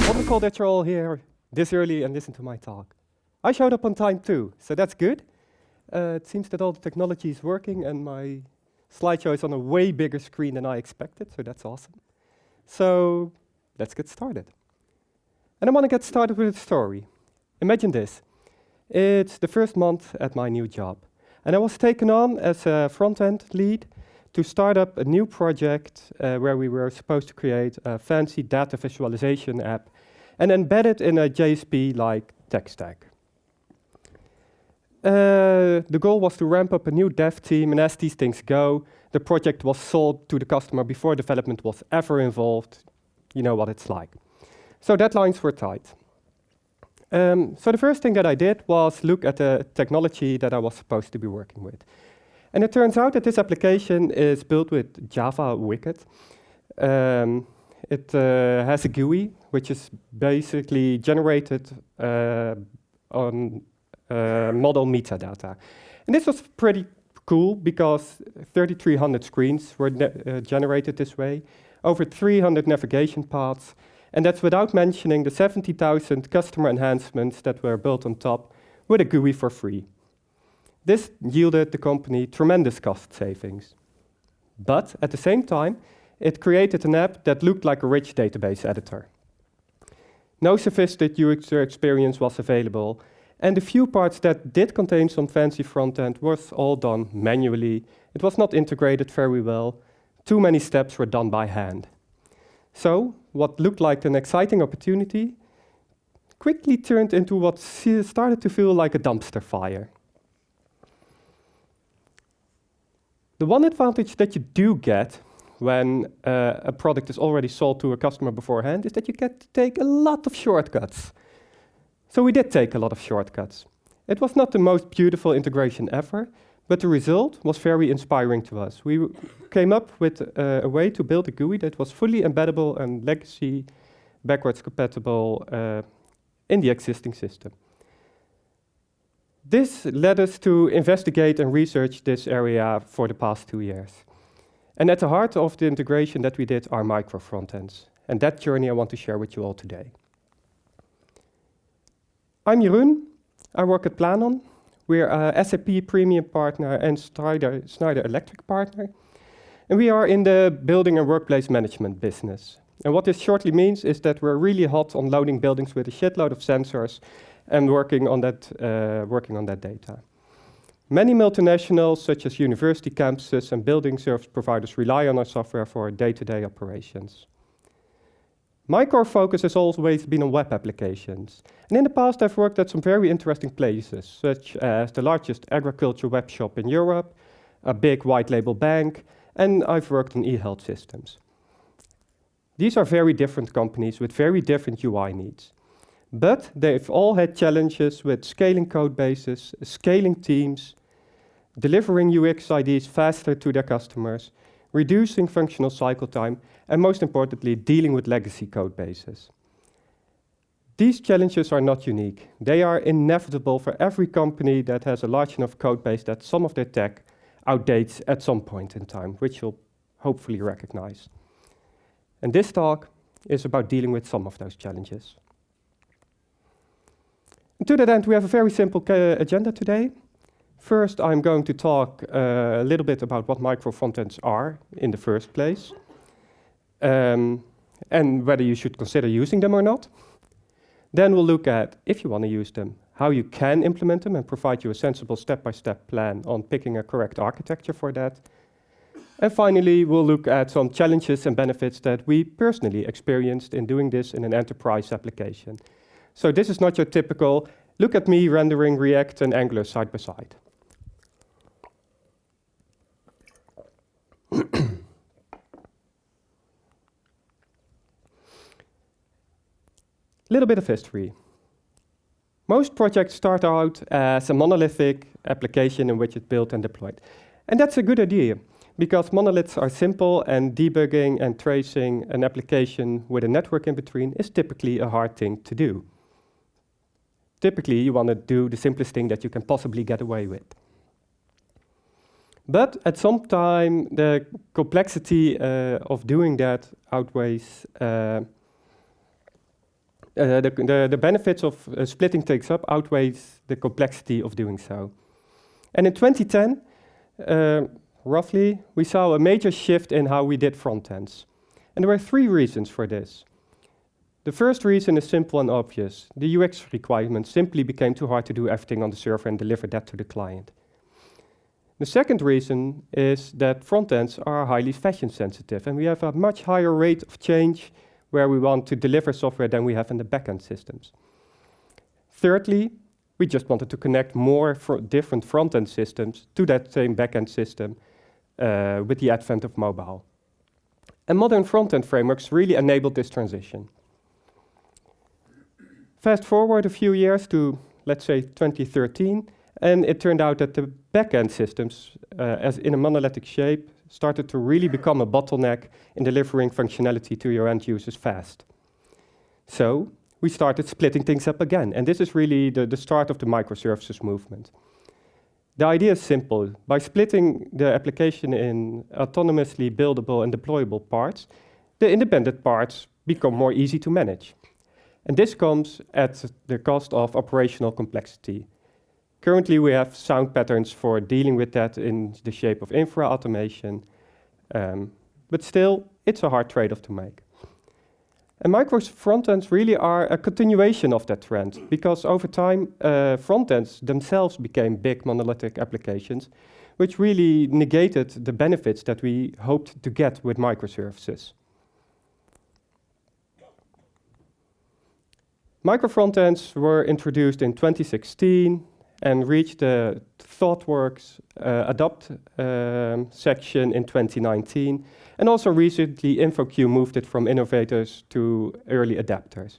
Wonderful that you're all here this early and listen to my talk. I showed up on time too, so that's good. It seems that all the technology is working and my slideshow is on a way bigger screen than I expected, so that's awesome. So let's get started. And I want to get started with a story. Imagine this. It's the first month at my new job. And I was taken on as a front-end lead to start up a new project where we were supposed to create a fancy data visualization app and embed it in a JSP-like tech stack. The goal was to ramp up a new dev team, and as these things go, the project was sold to the customer before development was ever involved. You know what it's like. So deadlines were tight. So the first thing that I did was look at the technology that I was supposed to be working with. And it turns out that this application is built with Java Wicked. It has a GUI, which is basically generated on model metadata. And this was pretty cool because 3,300 screens were generated this way, over 300 navigation paths, and that's without mentioning the 70,000 customer enhancements that were built on top with a GUI for free. This yielded the company tremendous cost savings. But at the same time, it created an app that looked like a rich database editor. No sophisticated user experience was available, and the few parts that did contain some fancy front-end was all done manually. It was not integrated very well. Too many steps were done by hand. So, what looked like an exciting opportunity quickly turned into what started to feel like a dumpster fire. The one advantage that you do get when a product is already sold to a customer beforehand is that you get to take a lot of shortcuts. So we did take a lot of shortcuts. It was not the most beautiful integration ever, but the result was very inspiring to us. We came up with a way to build a GUI that was fully embeddable and legacy backwards compatible in the existing system. This led us to investigate and research this area for the past 2 years. And at the heart of the integration that we did are micro frontends. And that journey I want to share with you all today. I'm Jeroen. I work at Planon. We're a SAP Premium partner and Schneider Electric partner. And we are in the building and workplace management business. And what this shortly means is that we're really hot on loading buildings with a shitload of sensors and working on that data. Many multinationals, such as university campuses and building service providers, rely on our software for day-to-day operations. My core focus has always been on web applications. And in the past, I've worked at some very interesting places, such as the largest agriculture web shop in Europe, a big white label bank, and I've worked on e-health systems. These are very different companies with very different UI needs. But they've all had challenges with scaling code bases, scaling teams, delivering UX IDs faster to their customers, reducing functional cycle time, and most importantly, dealing with legacy code bases. These challenges are not unique. They are inevitable for every company that has a large enough code base that some of their tech outdates at some point in time, which you'll hopefully recognize. And this talk is about dealing with some of those challenges. And to that end, we have a very simple agenda today. First, I'm going to talk a little bit about what micro frontends are in the first place, and whether you should consider using them or not. Then we'll look at, if you want to use them, how you can implement them and provide you a sensible step-by-step plan on picking a correct architecture for that. And finally, we'll look at some challenges and benefits that we personally experienced in doing this in an enterprise application. So this is not your typical, look at me rendering React and Angular side by side. Little bit of history. Most projects start out as a monolithic application in which it's built and deployed. And that's a good idea, because monoliths are simple and debugging and tracing an application with a network in between is typically a hard thing to do. Typically, you want to do the simplest thing that you can possibly get away with. But at some time, the complexity of doing that outweighs the benefits of splitting things up outweighs the complexity of doing so. And in 2010, roughly, we saw a major shift in how we did frontends. And there were 3 reasons for this. The first reason is simple and obvious. The UX requirements simply became too hard to do everything on the server and deliver that to the client. The second reason is that frontends are highly fashion sensitive, and we have a much higher rate of change where we want to deliver software than we have in the backend systems. Thirdly, we just wanted to connect more different front-end systems to that same backend system with the advent of mobile. And modern front-end frameworks really enabled this transition. Fast forward a few years to, let's say, 2013, and it turned out that the backend systems, as in a monolithic shape, started to really become a bottleneck in delivering functionality to your end users fast. So we started splitting things up again, and this is really the start of the microservices movement. The idea is simple. By splitting the application in autonomously buildable and deployable parts, the independent parts become more easy to manage. And this comes at the cost of operational complexity. Currently, we have sound patterns for dealing with that in the shape of infra automation, but still, it's a hard trade-off to make. And micro frontends really are a continuation of that trend, because over time, frontends themselves became big monolithic applications, which really negated the benefits that we hoped to get with microservices. Micro frontends were introduced in 2016, and reached the ThoughtWorks Adopt section in 2019. And also recently, InfoQ moved it from innovators to early adapters.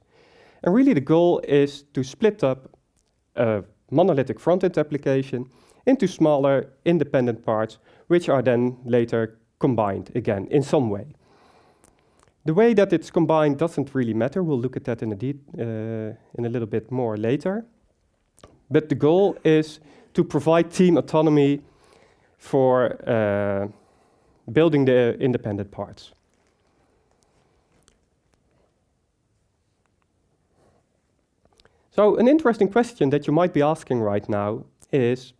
And really the goal is to split up a monolithic front-end application into smaller independent parts, which are then later combined again in some way. The way that it's combined doesn't really matter. We'll look at that in a little bit more later. But the goal is to provide team autonomy for building the independent parts. So an interesting question that you might be asking right now is,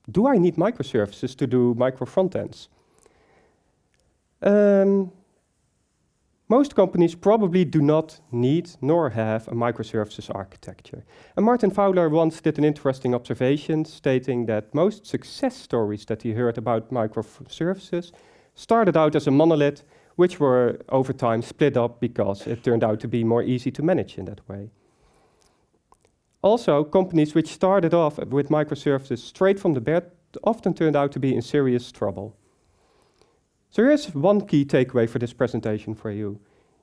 do I need microservices to do micro frontends? Most companies probably do not need nor have a microservices architecture. And Martin Fowler once did an interesting observation stating that most success stories that he heard about microservices started out as a monolith, which were over time split up because it turned out to be more easy to manage in that way. Also, companies which started off with microservices straight from the bed often turned out to be in serious trouble. So here's one key takeaway for this presentation for you.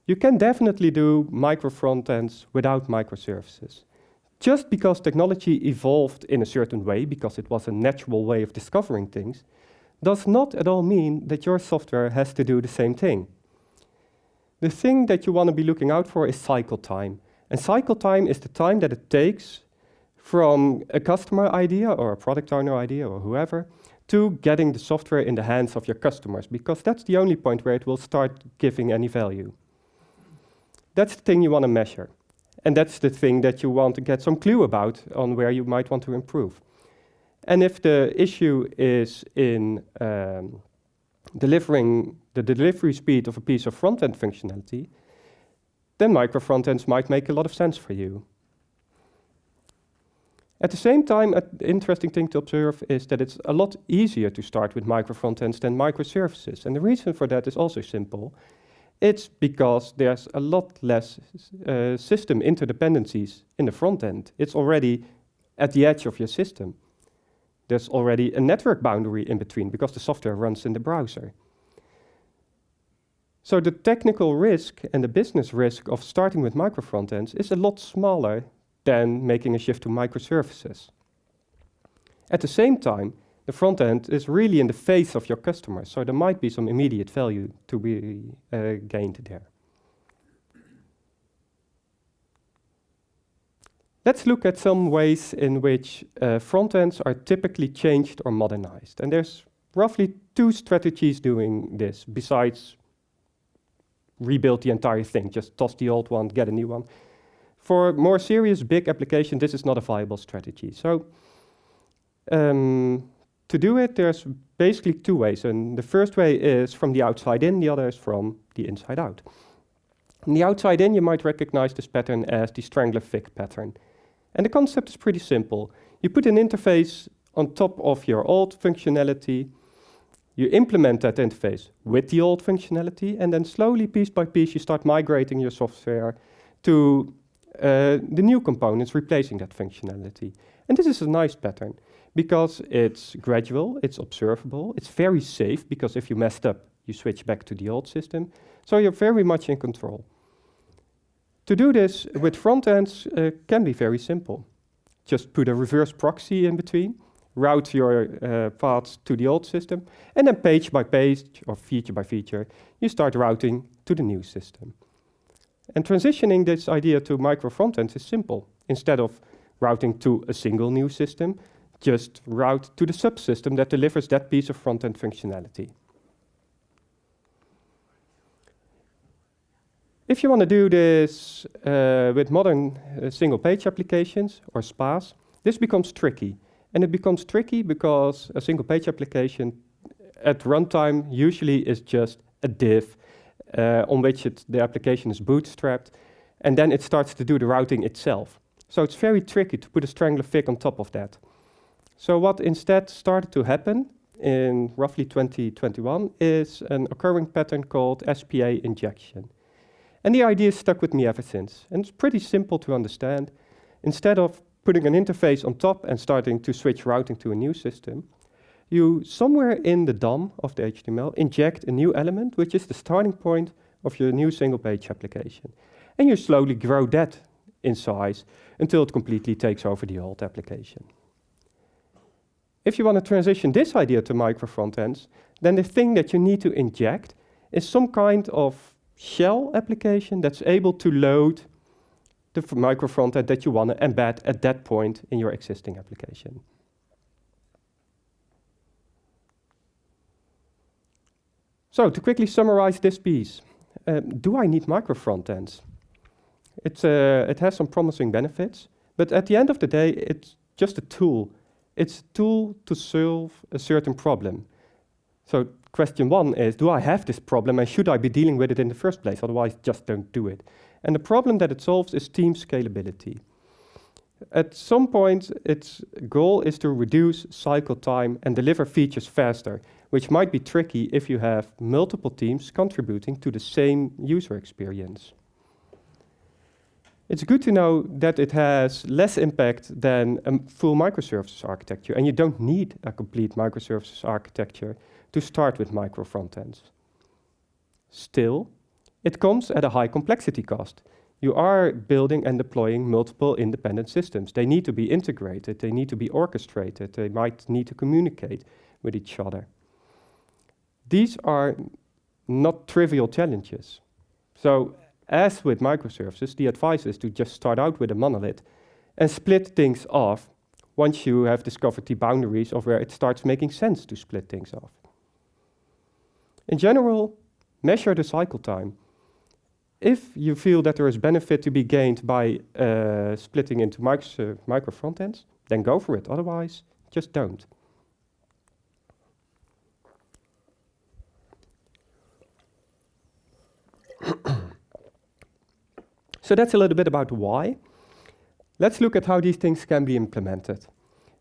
You can definitely do micro frontends without microservices. Just because technology evolved in a certain way, because it was a natural way of discovering things, does not at all mean that your software has to do the same thing. The thing that you want to be looking out for is cycle time. And cycle time is the time that it takes from a customer idea or a product owner idea or whoever to getting the software in the hands of your customers, because that's the only point where it will start giving any value. That's the thing you want to measure. And that's the thing that you want to get some clue about on where you might want to improve. And if the issue is in delivering the delivery speed of a piece of front-end functionality, then micro frontends might make a lot of sense for you. At the same time, an interesting thing to observe is that it's a lot easier to start with micro frontends than microservices. And the reason for that is also simple. It's because there's a lot less system interdependencies in the front end. It's already at the edge of your system. There's already a network boundary in between because the software runs in the browser. So the technical risk and the business risk of starting with micro frontends is a lot smaller than making a shift to microservices. At the same time, the front end is really in the face of your customers, so there might be some immediate value to be gained there. Let's look at some ways in which front ends are typically changed or modernized. And there's roughly 2 strategies doing this, besides rebuild the entire thing, just toss the old one, get a new one. For more serious, big application, this is not a viable strategy. So to do it, there's basically 2 ways. And the first way is from the outside in, the other is from the inside out. On the outside in, you might recognize this pattern as the Strangler F pattern. And the concept is pretty simple. You put an interface on top of your old functionality, you implement that interface with the old functionality, and then slowly, piece by piece, you start migrating your software to the new components replacing that functionality. And this is a nice pattern because it's gradual, it's observable, it's very safe because if you messed up, you switch back to the old system. So you're very much in control. To do this with frontends can be very simple. Just put a reverse proxy in between, route your paths to the old system, and then page by page or feature by feature, you start routing to the new system. And transitioning this idea to micro frontends is simple. Instead of routing to a single new system, just route to the subsystem that delivers that piece of front-end functionality. If you want to do this with modern single-page applications, or SPAs, this becomes tricky. And it becomes tricky because a single-page application at runtime usually is just a div on which the application is bootstrapped, and then it starts to do the routing itself. So it's very tricky to put a Strangler F on top of that. So what instead started to happen in roughly 2021 is an occurring pattern called SPA injection. And the idea stuck with me ever since. And it's pretty simple to understand. Instead of putting an interface on top and starting to switch routing to a new system, you somewhere in the DOM of the HTML inject a new element, which is the starting point of your new single-page application. And you slowly grow that in size until it completely takes over the old application. If you want to transition this idea to micro frontends, then the thing that you need to inject is some kind of shell application that's able to load the micro frontend that you want to embed at that point in your existing application. So to quickly summarize this piece, do I need micro frontends? It has some promising benefits, but at the end of the day, it's just a tool. It's a tool to solve a certain problem. So question 1 is, do I have this problem and should I be dealing with it in the first place? Otherwise, just don't do it. And the problem that it solves is team scalability. At some point, its goal is to reduce cycle time and deliver features faster, which might be tricky if you have multiple teams contributing to the same user experience. It's good to know that it has less impact than a full microservices architecture, and you don't need a complete microservices architecture to start with micro frontends. Still, it comes at a high complexity cost. You are building and deploying multiple independent systems. They need to be integrated, they need to be orchestrated, they might need to communicate with each other. These are not trivial challenges. So, as with microservices, the advice is to just start out with a monolith and split things off once you have discovered the boundaries of where it starts making sense to split things off. In general, measure the cycle time. If you feel that there is benefit to be gained by splitting into micro frontends, then go for it. Otherwise, just don't. So that's a little bit about why. Let's look at how these things can be implemented.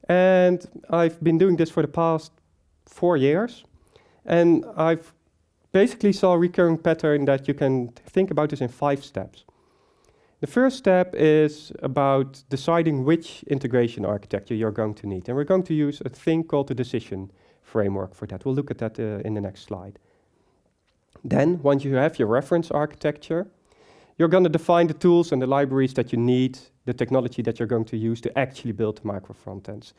And I've been doing this for the past 4 years, and I've basically saw a recurring pattern that you can think about this in 5 steps. The first step is about deciding which integration architecture you're going to need. And we're going to use a thing called the decision framework for that. We'll look at that in the next slide. Then, once you have your reference architecture, you're going to define the tools and the libraries that you need, the technology that you're going to use to actually build the micro frontends.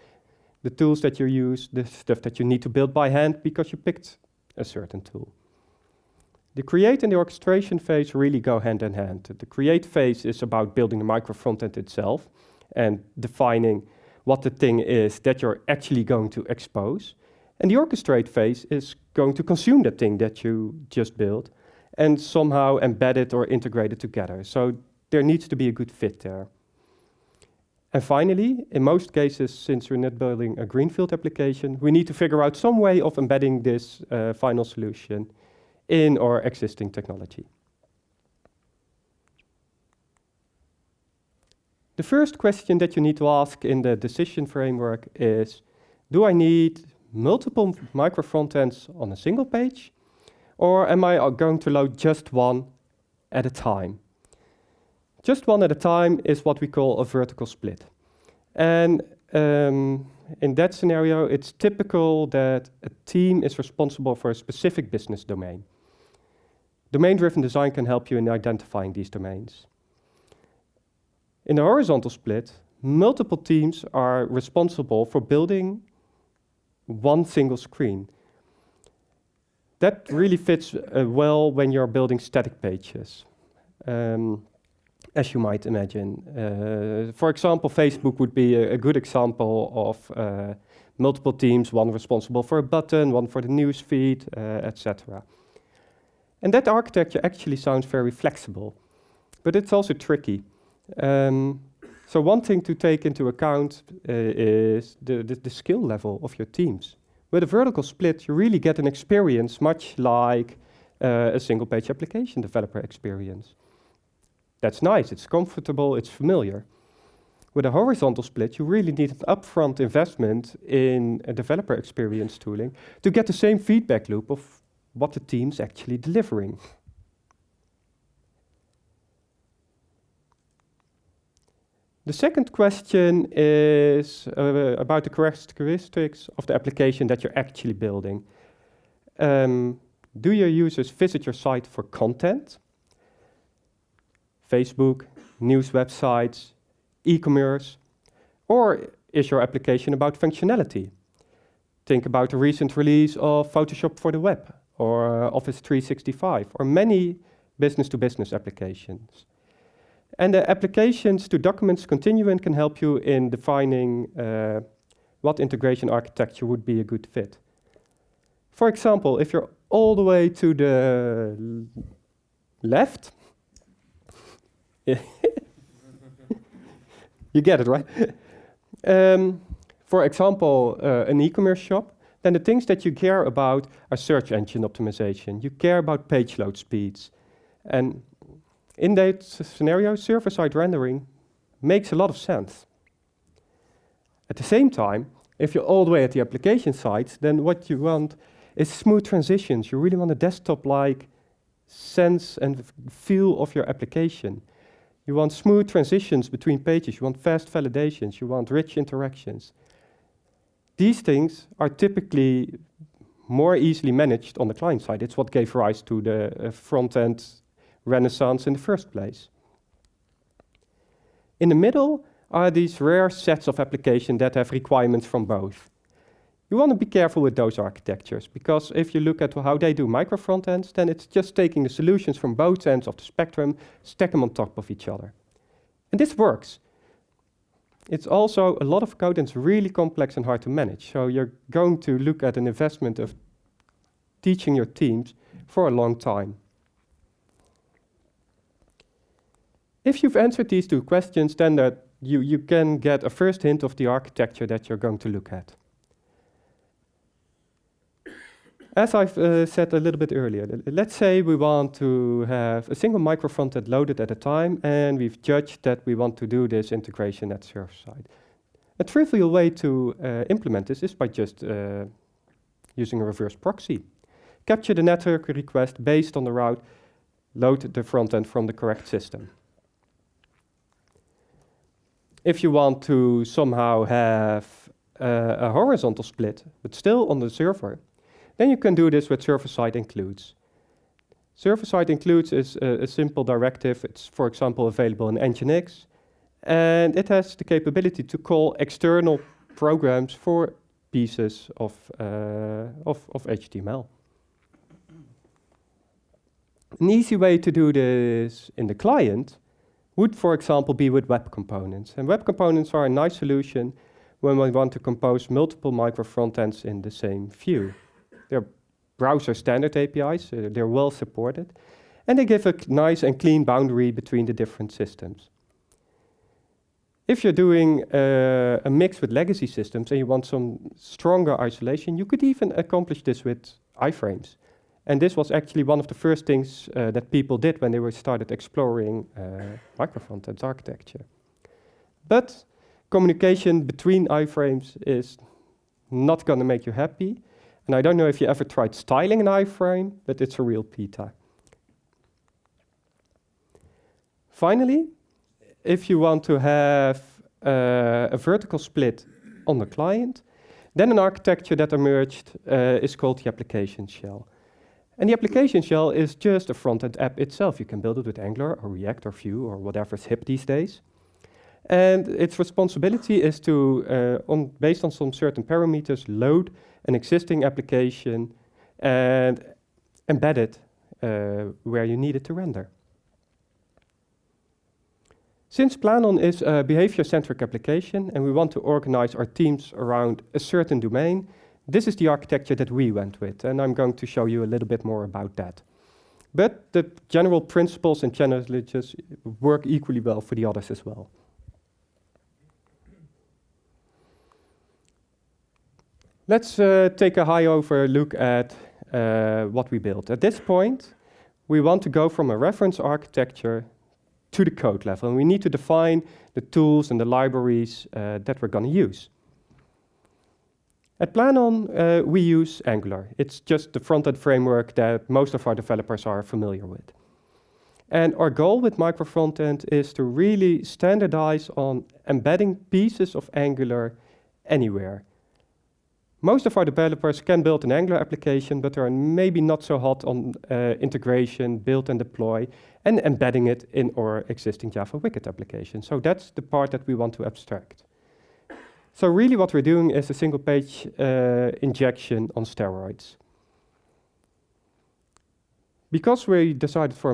The tools that you use, the stuff that you need to build by hand because you picked a certain tool. The create and the orchestration phase really go hand in hand. The create phase is about building the micro frontend itself and defining what the thing is that you're actually going to expose. And the orchestrate phase is going to consume that thing that you just built and somehow embed it or integrate it together. So there needs to be a good fit there. And finally, in most cases, since we're not building a greenfield application, we need to figure out some way of embedding this final solution in our existing technology. The first question that you need to ask in the decision framework is, do I need multiple micro frontends on a single page? Or am I going to load just one at a time? Just one at a time is what we call a vertical split. And in that scenario, it's typical that a team is responsible for a specific business domain. Domain-driven design can help you in identifying these domains. In a horizontal split, multiple teams are responsible for building one single screen. That really fits well when you're building static pages, as you might imagine. For example, Facebook would be a good example of multiple teams, one responsible for a button, one for the news feed, etc. And that architecture actually sounds very flexible, but it's also tricky. So one thing to take into account is the skill level of your teams. With a vertical split, you really get an experience much like a single-page application developer experience. That's nice, it's comfortable, it's familiar. With a horizontal split, you really need an upfront investment in a developer experience tooling to get the same feedback loop of what the team's actually delivering. The second question is about the characteristics of the application that you're actually building. Do your users visit your site for content? Facebook, news websites, e-commerce? Or is your application about functionality? Think about the recent release of Photoshop for the web, or Office 365, or many business-to-business applications. And the applications to documents continuum can help you in defining what integration architecture would be a good fit. For example, if you're all the way to the left, you get it, right? For example, an e-commerce shop, then the things that you care about are search engine optimization. You care about page load speeds. And in that scenario, server-side rendering makes a lot of sense. At the same time, if you're all the way at the application side, then what you want is smooth transitions. You really want a desktop-like sense and feel of your application. You want smooth transitions between pages. You want fast validations. You want rich interactions. These things are typically more easily managed on the client side. It's what gave rise to the front-end renaissance in the first place. In the middle are these rare sets of applications that have requirements from both. You want to be careful with those architectures, because if you look at how they do micro frontends, then it's just taking the solutions from both ends of the spectrum, stack them on top of each other. And this works. It's also a lot of code and it's really complex and hard to manage. So you're going to look at an investment of teaching your teams for a long time. If you've answered these two questions, then you can get a first hint of the architecture that you're going to look at. As I've said a little bit earlier, let's say we want to have a single micro frontend loaded at a time, and we've judged that we want to do this integration at server side. A trivial way to implement this is by just using a reverse proxy. Capture the network request based on the route, load the frontend from the correct system. If you want to somehow have a horizontal split, but still on the server, then you can do this with server-side includes. Server-side includes is a simple directive. It's, for example, available in Nginx, and it has the capability to call external programs for pieces of HTML. An easy way to do this in the client would, for example, be with web components. And web components are a nice solution, when we want to compose multiple micro frontends in the same view. They're browser standard APIs, they're well supported, and they give a nice and clean boundary between the different systems. If you're doing a mix with legacy systems and you want some stronger isolation, you could even accomplish this with iframes. And this was actually one of the first things that people did when they were started exploring microfrontends architecture. But communication between iframes is not going to make you happy. And I don't know if you ever tried styling an iframe, but it's a real pita. Finally, if you want to have a vertical split on the client, then an architecture that emerged is called the application shell. And the application shell is just a front-end app itself. You can build it with Angular or React or Vue or whatever's hip these days. And its responsibility is to, based on some certain parameters, load an existing application and embed it where you need it to render. Since Planon is a behavior-centric application and we want to organize our teams around a certain domain, this is the architecture that we went with, and I'm going to show you a little bit more about that. But the general principles and challenges work equally well for the others as well. Let's take a high-over look at what we built. At this point, we want to go from a reference architecture to the code level, and we need to define the tools and the libraries that we're going to use. At Planon, we use Angular. It's just the front-end framework that most of our developers are familiar with. And our goal with microfrontend is to really standardize on embedding pieces of Angular anywhere. Most of our developers can build an Angular application, but are maybe not so hot on integration, build and deploy, and embedding it in our existing Java Wicked application. So that's the part that we want to abstract. So really what we're doing is a single page injection on steroids. Because we decided for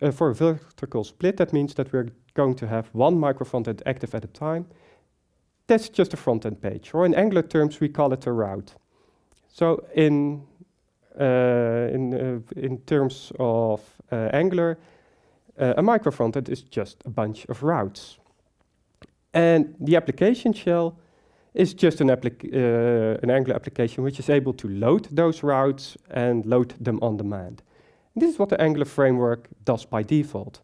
a vertical split, that means that we're going to have one microfrontend active at a time. That's just a front-end page, or in Angular terms, we call it a route. So in terms of Angular, a microfrontend is just a bunch of routes. And the application shell is just an Angular application which is able to load those routes and load them on demand. And this is what the Angular framework does by default.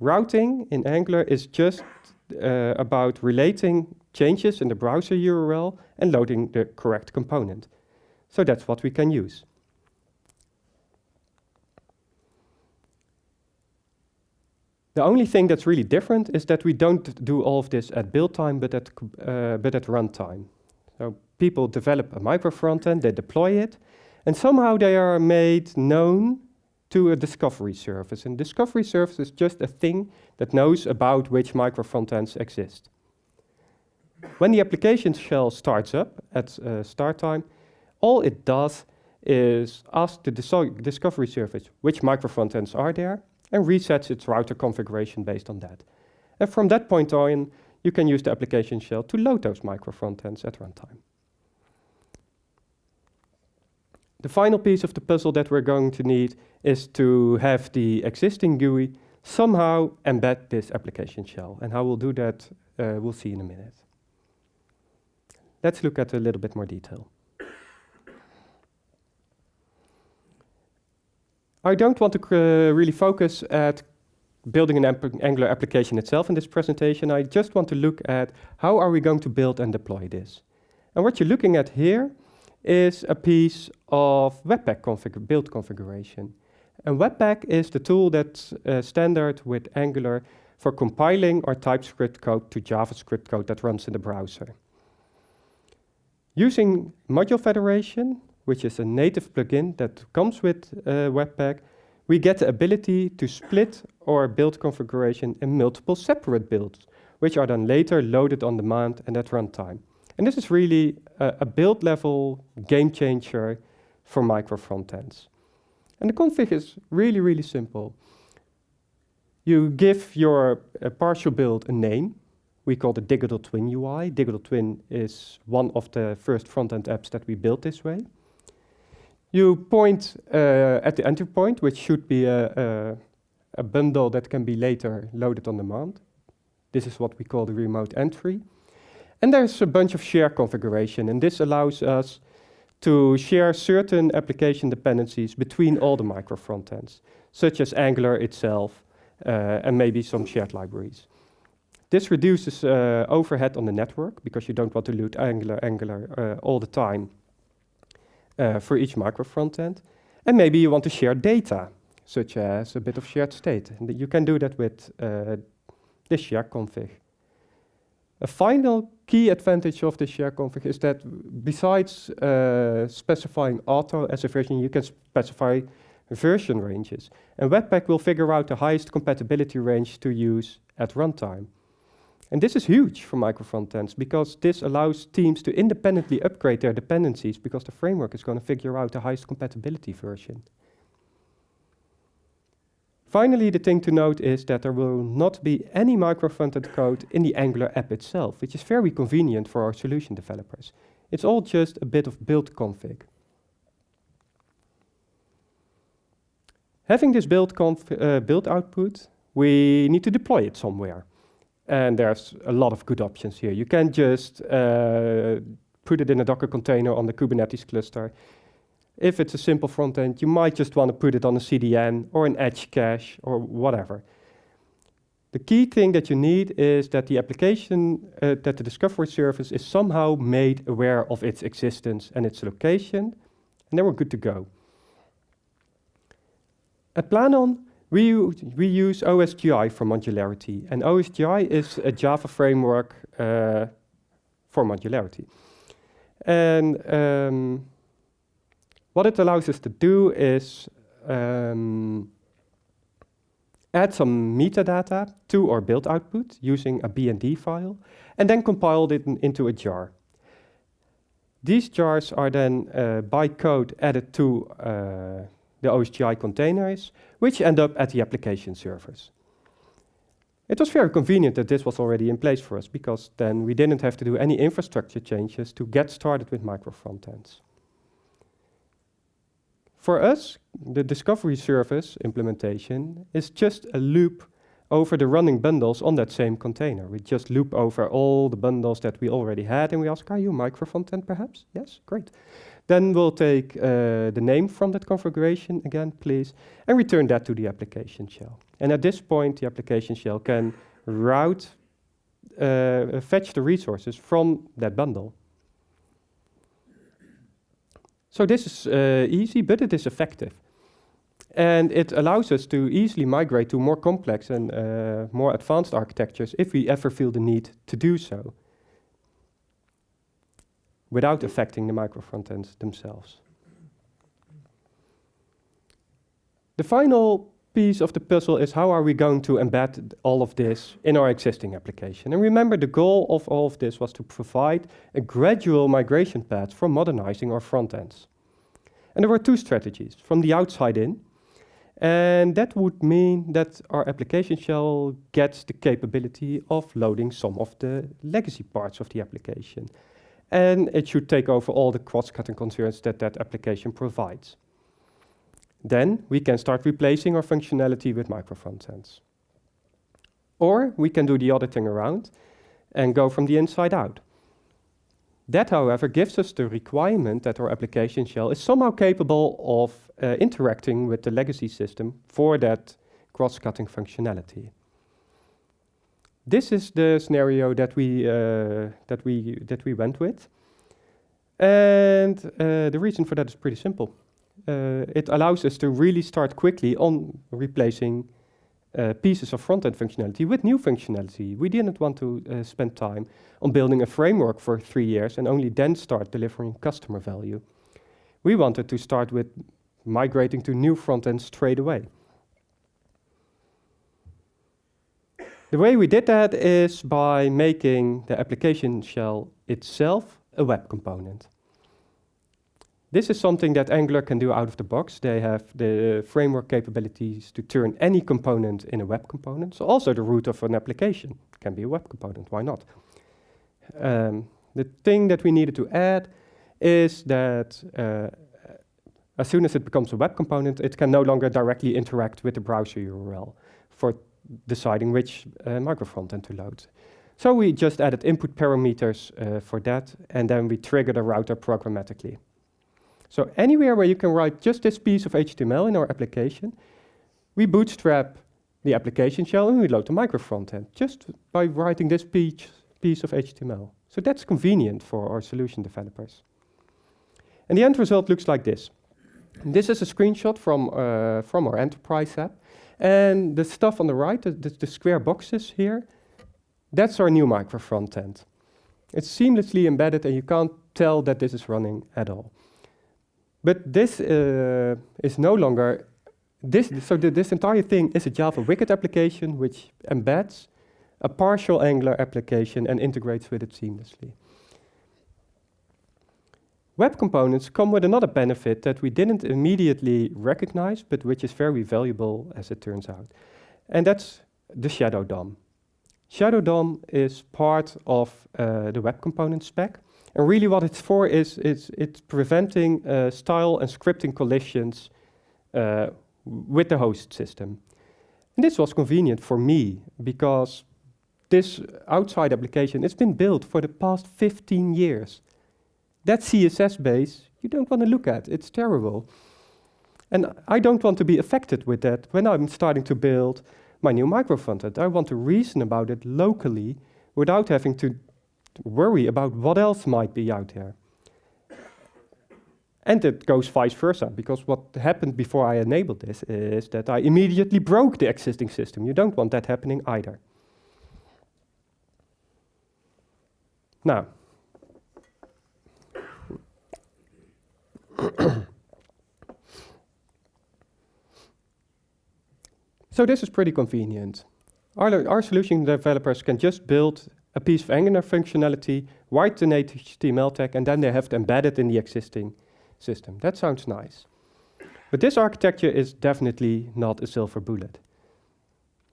Routing in Angular is just about relating changes in the browser URL and loading the correct component. So that's what we can use. The only thing that's really different is that we don't do all of this at build time, but at runtime. So people develop a micro frontend, they deploy it, and somehow they are made known to a discovery service. And discovery service is just a thing that knows about which micro frontends exist. When the application shell starts up at start time, all it does is ask the discovery service which micro frontends are there, and resets its router configuration based on that. And from that point on, you can use the application shell to load those micro frontends at runtime. The final piece of the puzzle that we're going to need is to have the existing GUI somehow embed this application shell. And how we'll do that, we'll see in a minute. Let's look at a little bit more detail. I don't want to really focus at building an Angular application itself in this presentation. I just want to look at how are we going to build and deploy this. And what you're looking at here is a piece of Webpack build configuration. And Webpack is the tool that's standard with Angular for compiling our TypeScript code to JavaScript code that runs in the browser. Using Module Federation, which is a native plugin that comes with Webpack, we get the ability to split our build configuration in multiple separate builds, which are then later loaded on demand and at runtime. And this is really a build level game changer for micro frontends. And the config is really, really simple. You give your partial build a name, we call the Digital Twin UI. Digital Twin is one of the first front-end apps that we built this way. You point at the entry point, which should be a bundle that can be later loaded on demand. This is what we call the remote entry. And there's a bunch of share configuration, and this allows us to share certain application dependencies between all the micro frontends, such as Angular itself, and maybe some shared libraries. This reduces overhead on the network, because you don't want to load Angular all the time for each micro frontend. And maybe you want to share data, such as a bit of shared state. And you can do that with this share config. A final key advantage of the share config is that besides specifying auto as a version, you can specify version ranges. And Webpack will figure out the highest compatibility range to use at runtime. And this is huge for micro frontends, because this allows teams to independently upgrade their dependencies, because the framework is going to figure out the highest compatibility version. Finally, the thing to note is that there will not be any micro frontend code in the Angular app itself, which is very convenient for our solution developers. It's all just a bit of build config. Having this build output, we need to deploy it somewhere. And there's a lot of good options here. You can just put it in a Docker container on the Kubernetes cluster. If it's a simple front end, you might just want to put it on a CDN or an edge cache or whatever. The key thing that you need is that the application, that the discovery service is somehow made aware of its existence and its location, and then we're good to go. At Planon, we use OSGI for modularity, and OSGI is a Java framework for modularity. And what it allows us to do is add some metadata to our build output using a BND file, and then compile it into a jar. These jars are then by code added to the OSGI containers, which end up at the application servers. It was very convenient that this was already in place for us, because then we didn't have to do any infrastructure changes to get started with micro frontends. For us, the discovery service implementation is just a loop over the running bundles on that same container. We just loop over all the bundles that we already had, and we ask, are you micro frontend perhaps? Yes, great. Then we'll take the name from that configuration again, please, and return that to the application shell. And at this point, the application shell can route, fetch the resources from that bundle. So this is easy, but it is effective. And it allows us to easily migrate to more complex and more advanced architectures if we ever feel the need to do so, without affecting the micro frontends themselves. The final piece of the puzzle is, how are we going to embed all of this in our existing application? And remember, the goal of all of this was to provide a gradual migration path for modernizing our front ends. And there were two strategies, from the outside in, and that would mean that our application shell gets the capability of loading some of the legacy parts of the application. And it should take over all the cross-cutting concerns that that application provides. Then we can start replacing our functionality with micro frontends. Or we can do the other thing around and go from the inside out. That, however, gives us the requirement that our application shell is somehow capable of interacting with the legacy system for that cross-cutting functionality. This is the scenario that we went with, and the reason for that is pretty simple. It allows us to really start quickly on replacing pieces of front-end functionality with new functionality. We didn't want to spend time on building a framework for 3 years and only then start delivering customer value. We wanted to start with migrating to new front-ends straight away. The way we did that is by making the application shell itself a web component. This is something that Angular can do out of the box. They have the framework capabilities to turn any component in a web component. So also the root of an application can be a web component, why not? The thing that we needed to add is that as soon as it becomes a web component, it can no longer directly interact with the browser URL for deciding which microfrontend to load. So we just added input parameters for that, and then we triggered a router programmatically. So anywhere where you can write just this piece of HTML in our application, we bootstrap the application shell and we load the microfrontend just by writing this piece of HTML. So that's convenient for our solution developers. And the end result looks like this. This is a screenshot from our enterprise app. And the stuff on the right, the square boxes here, that's our new microfrontend. It's seamlessly embedded and you can't tell that this is running at all. But this is no longer, this entire thing is a Java Wicked application which embeds a partial Angular application and integrates with it seamlessly. Web components come with another benefit that we didn't immediately recognize, but which is very valuable as it turns out. And that's the shadow DOM. Shadow DOM is part of the web component spec. And really what it's for is it's preventing style and scripting collisions with the host system. And this was convenient for me because this outside application, it's been built for the past 15 years. That CSS base, you don't want to look at. It's terrible. And I don't want to be affected with that when I'm starting to build my new microfrontend. I want to reason about it locally without having to worry about what else might be out there. And it goes vice versa, because what happened before I enabled this is that I immediately broke the existing system. You don't want that happening either. Now, so this is pretty convenient. Our solution developers can just build a piece of Angular functionality, write an HTML tag, and then they have to embed it in the existing system. That sounds nice. But this architecture is definitely not a silver bullet,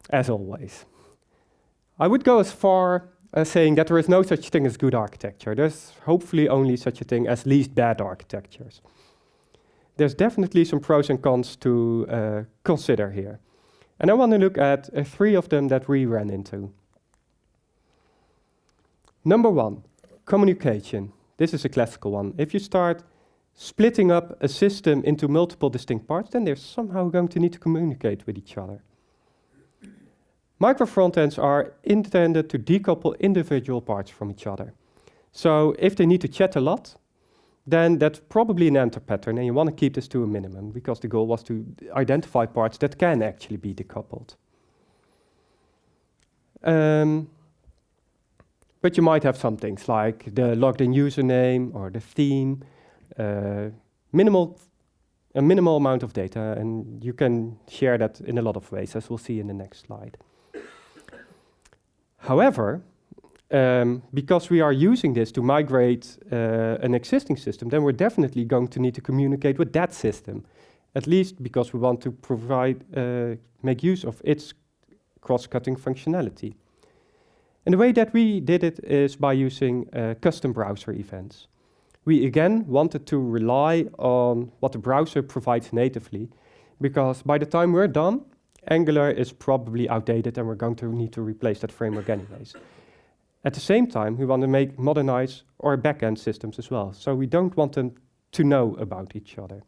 as always. I would go as far as saying that there is no such thing as good architecture. There's hopefully only such a thing as least bad architectures. There's definitely some pros and cons to consider here. And I want to look at 3 of them that we ran into. Number 1, communication. This is a classical one. If you start splitting up a system into multiple distinct parts, then they're somehow going to need to communicate with each other. Microfrontends are intended to decouple individual parts from each other. So if they need to chat a lot, then that's probably an enter pattern, and you want to keep this to a minimum, because the goal was to identify parts that can actually be decoupled. But you might have some things like the logged-in username or the theme, a minimal amount of data, and you can share that in a lot of ways, as we'll see in the next slide. However, because we are using this to migrate an existing system, then we're definitely going to need to communicate with that system, at least because we want to make use of its cross-cutting functionality. And the way that we did it is by using custom browser events. We again wanted to rely on what the browser provides natively, because by the time we're done, Angular is probably outdated and we're going to need to replace that framework anyways. At the same time, we want to modernize our backend systems as well, so we don't want them to know about each other.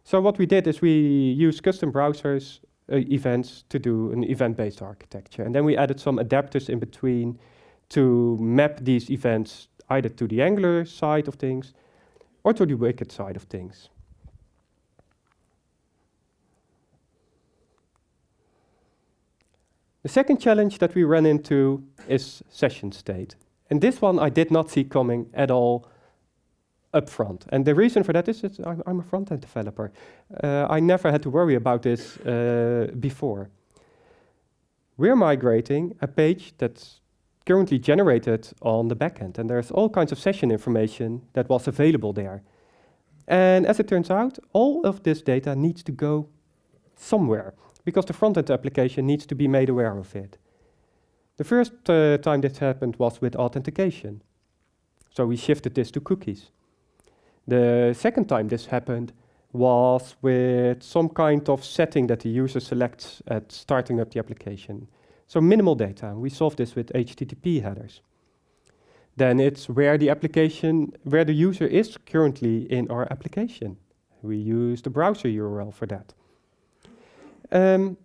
So what we did is we used custom browsers events to do an event-based architecture, and then we added some adapters in between to map these events either to the Angular side of things or to the Wicked side of things. The second challenge that we ran into is session state. And this one I did not see coming at all up front. And the reason for that is that I'm a front-end developer. I never had to worry about this before. We're migrating a page that's currently generated on the backend, and there's all kinds of session information that was available there. And as it turns out, all of this data needs to go somewhere, because the front-end application needs to be made aware of it. The first time this happened was with authentication. So we shifted this to cookies. The second time this happened was with some kind of setting that the user selects at starting up the application. So minimal data. We solved this with HTTP headers. Then it's where the user is currently in our application. We use the browser URL for that. And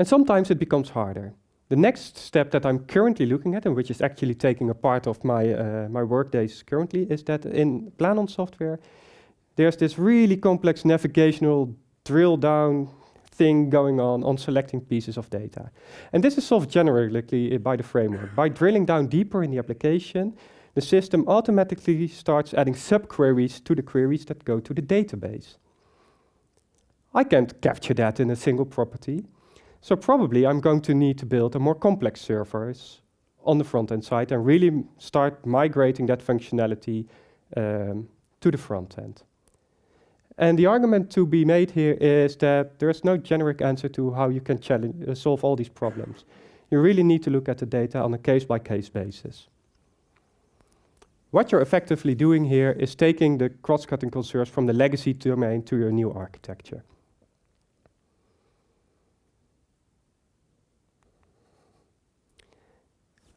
sometimes it becomes harder. The next step that I'm currently looking at, and which is actually taking a part of my work days currently, is that in Planon software, there's this really complex navigational drill down thing going on selecting pieces of data. And this is solved generally by the framework. By drilling down deeper in the application, the system automatically starts adding subqueries to the queries that go to the database. I can't capture that in a single property, so probably I'm going to need to build a more complex servers on the front-end side and really start migrating that functionality to the front-end. And the argument to be made here is that there is no generic answer to how you can solve all these problems. You really need to look at the data on a case-by-case basis. What you're effectively doing here is taking the cross-cutting concerns from the legacy domain to your new architecture.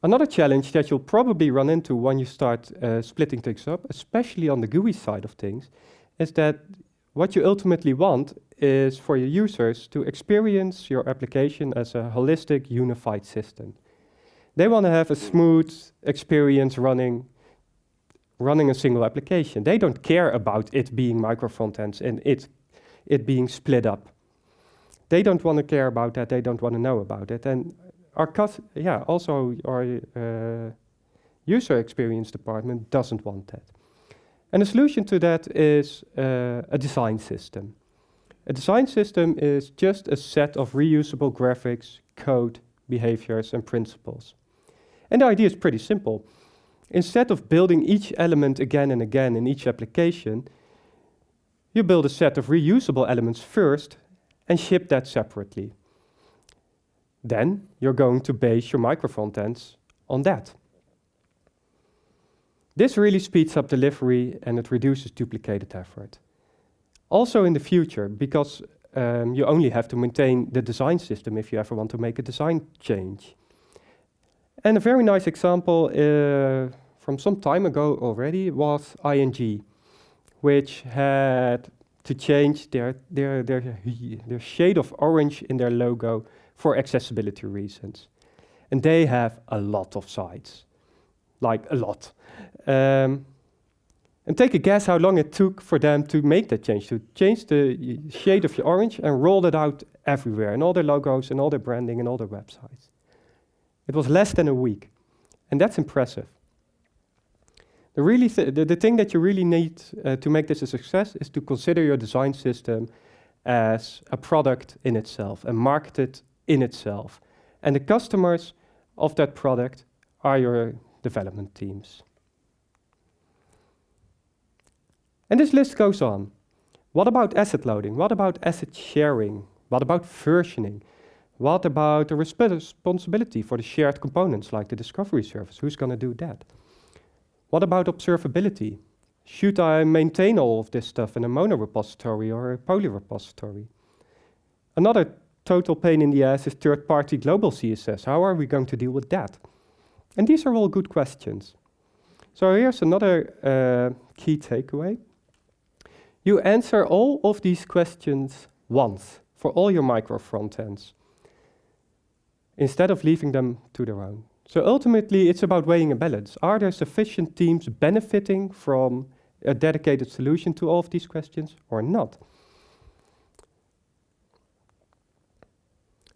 Another challenge that you'll probably run into when you start splitting things up, especially on the GUI side of things, is that what you ultimately want is for your users to experience your application as a holistic, unified system. They want to have a smooth experience running a single application. They don't care about it being micro-frontends and it being split up. They don't want to care about that. They don't want to know about it. And our user experience department doesn't want that. And the solution to that is a design system. A design system is just a set of reusable graphics, code, behaviors, and principles. And the idea is pretty simple. Instead of building each element again and again in each application, you build a set of reusable elements first and ship that separately. Then you're going to base your micro-frontends on that. This really speeds up delivery and it reduces duplicated effort. Also in the future, because you only have to maintain the design system if you ever want to make a design change. And a very nice example from some time ago already was ING, which had to change their shade of orange in their logo for accessibility reasons. And they have a lot of sites, like a lot. And take a guess how long it took for them to make that change, to change the shade of the orange and roll it out everywhere, in all their logos and all their branding and all their websites. It was less than a week, and that's impressive. The thing that you really need to make this a success is to consider your design system as a product in itself and market it in itself. And the customers of that product are your development teams. And this list goes on. What about asset loading? What about asset sharing? What about versioning? What about the responsibility for the shared components like the discovery service? Who's going to do that? What about observability? Should I maintain all of this stuff in a mono repository or a poly repository? Another total pain in the ass is third-party global CSS. How are we going to deal with that? And these are all good questions. So here's another key takeaway. You answer all of these questions once for all your micro frontends, instead of leaving them to their own. So ultimately, it's about weighing a balance. Are there sufficient teams benefiting from a dedicated solution to all of these questions or not?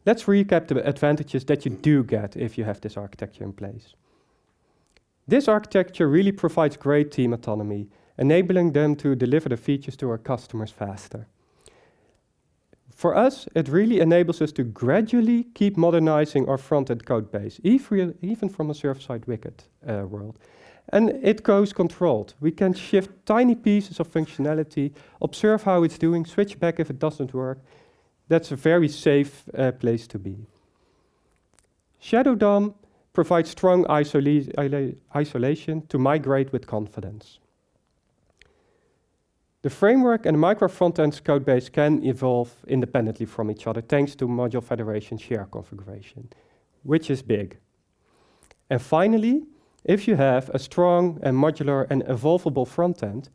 Let's recap the advantages that you do get if you have this architecture in place. This architecture really provides great team autonomy, enabling them to deliver the features to our customers faster. For us, it really enables us to gradually keep modernizing our front-end code base, even from a server-side wicket world. And it goes controlled. We can shift tiny pieces of functionality, observe how it's doing, switch back if it doesn't work. That's a very safe place to be. Shadow DOM provides strong isolation to migrate with confidence. The framework and the micro frontends codebase can evolve independently from each other thanks to module federation share configuration, which is big. And finally, if you have a strong and modular and evolvable frontend,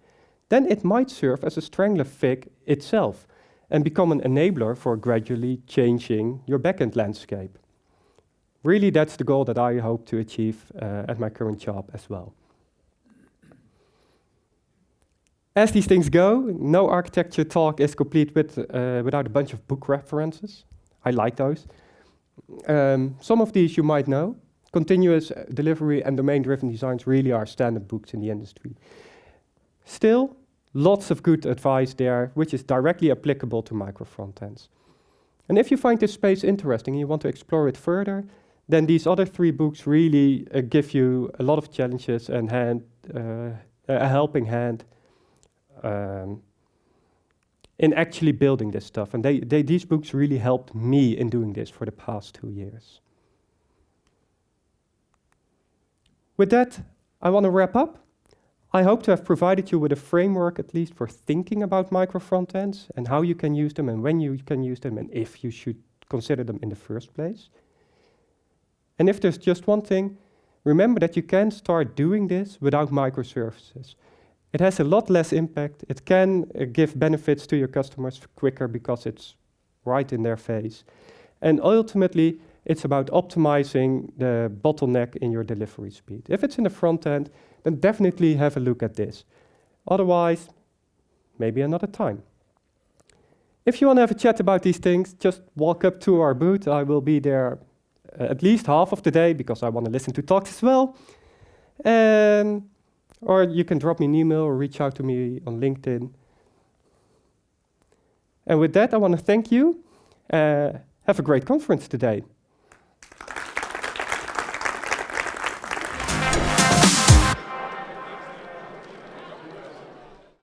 then it might serve as a Strangler fig itself and become an enabler for gradually changing your backend landscape. Really, that's the goal that I hope to achieve at my current job as well. As these things go, no architecture talk is complete without a bunch of book references. I like those. Some of these you might know. Continuous delivery and domain-driven designs really are standard books in the industry. Still, lots of good advice there, which is directly applicable to micro frontends. And if you find this space interesting and you want to explore it further, then these other 3 books really give you a lot of challenges and a helping hand in actually building this stuff. And these books really helped me in doing this for the past 2 years. With that, I want to wrap up. I hope to have provided you with a framework at least for thinking about micro frontends and how you can use them and when you can use them and if you should consider them in the first place. And if there's just one thing, remember that you can start doing this without microservices. It has a lot less impact. It can give benefits to your customers quicker because it's right in their face. And ultimately, it's about optimizing the bottleneck in your delivery speed. If it's in the front end, then definitely have a look at this. Otherwise, maybe another time. If you want to have a chat about these things, just walk up to our booth. I will be there at least half of the day because I want to listen to talks as well. Or you can drop me an email or reach out to me on LinkedIn. And with that, I want to thank you. Have a great conference today.